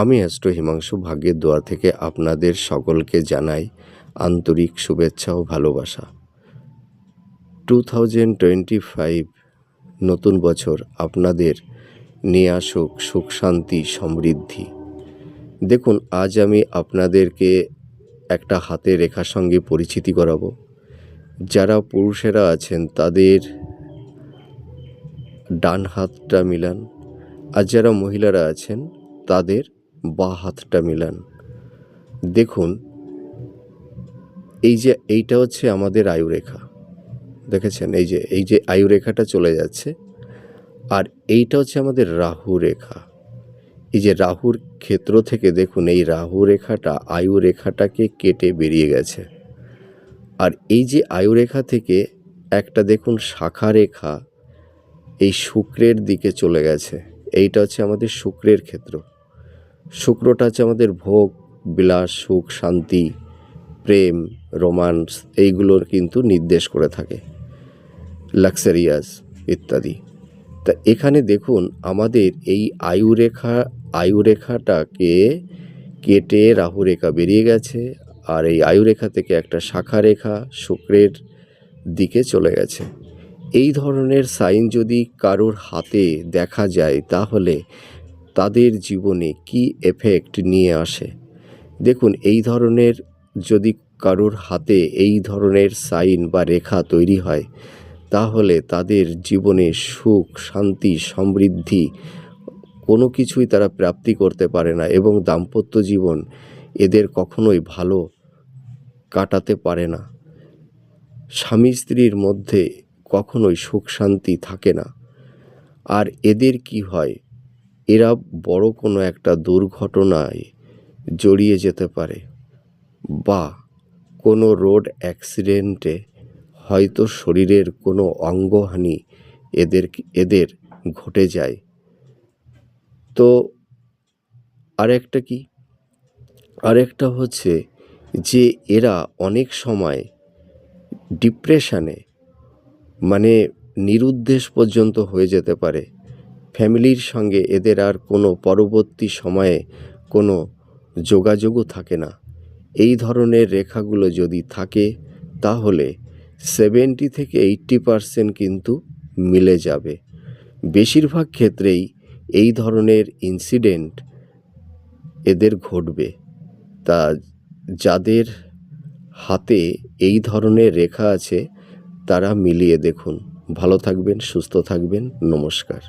আমি অ্যাস্ট্রো হিমাংশু ভাগ্যের দোয়া থেকে আপনাদের সকলকে জানাই আন্তরিক শুভেচ্ছা ও ভালোবাসা। 2025 নতুন বছর আপনাদের নিয়ে আসুক সুখ শান্তি সমৃদ্ধি। দেখুন, আজ আমি আপনাদেরকে একটা হাতের রেখার সঙ্গে পরিচিতি করাবো। যারা পুরুষেরা আছেন তাদের ডান হাতটা মিলান, আর যারা মহিলারা আছেন তাদের বাঁ হাতটা মিলান। দেখুন, এইটা হচ্ছে আমাদের আয়ুরেখা। দেখেছেন, এই যে আয়ুরেখাটা চলে যাচ্ছে, আর এইটা হচ্ছে আমাদের রাহু রেখা। এই যে রাহুর ক্ষেত্র থেকে দেখুন, এই রাহু রেখাটা আয়ুরেখাটাকে কেটে বেরিয়ে গেছে। আর এই যে আয়ুরেখা থেকে একটা দেখুন শাখা রেখা এই শুক্রের দিকে চলে গেছে। এইটা হচ্ছে আমাদের শুক্রের ক্ষেত্র। শুক্রটা হচ্ছে আমাদের ভোগ বিলাস, সুখ শান্তি, প্রেম, রোমান্স এইগুলোর কিন্তু নির্দেশ করে থাকে, লাক্সারিয়াস ইত্যাদি। তা এখানে দেখুন, আমাদের এই আয়ুরেখাটাকে কেটে রাহুরেখা বেরিয়ে গেছে, আর এই আয়ুরেখা থেকে একটা শাখা রেখা শুক্রের দিকে চলে গেছে। এই ধরনের সাইন যদি কারোর হাতে দেখা যায় তাহলে তাদের জীবনে কি এফেক্ট নিয়ে আসে। দেখুন, এই ধরনের যদি কারোর হাতে এই ধরনের সাইন বা রেখা তৈরি হয় তাহলে তাদের জীবনে সুখ শান্তি সমৃদ্ধি কোনো কিছুই তারা প্রাপ্তি করতে পারে না, এবং দাম্পত্য জীবন এদের কখনোই ভালো কাটাতে পারে না। স্বামী স্ত্রীর মধ্যে কখনোই সুখ শান্তি থাকে না। আর এদের কি হয়, এরা বড় কোনো একটা দুর্ঘটনায় জড়িয়ে যেতে পারে, বা কোনো রোড অ্যাক্সিডেন্টে হয়তো শরীরের কোনো অঙ্গহানি এদের ঘটে যায়। তো আরেকটা হচ্ছে যে এরা অনেক সময় ডিপ্রেশনে, মানে নিরুদ্দেশ পর্যন্ত হয়ে যেতে পারে। ফ্যামিলির সঙ্গে এদের আর কোনো পরবর্তী সময়ে কোনো যোগাযোগও থাকে না। এই ধরনের রেখাগুলো যদি থাকে তাহলে 70 থেকে 80% কিন্তু মিলে যাবে। বেশিরভাগ ক্ষেত্রেই এই ধরনের ইনসিডেন্ট এদের ঘটবে। তা যাদের হাতে এই ধরনের রেখা আছে তারা মিলিয়ে দেখুন। ভালো থাকবেন, সুস্থ থাকবেন। নমস্কার।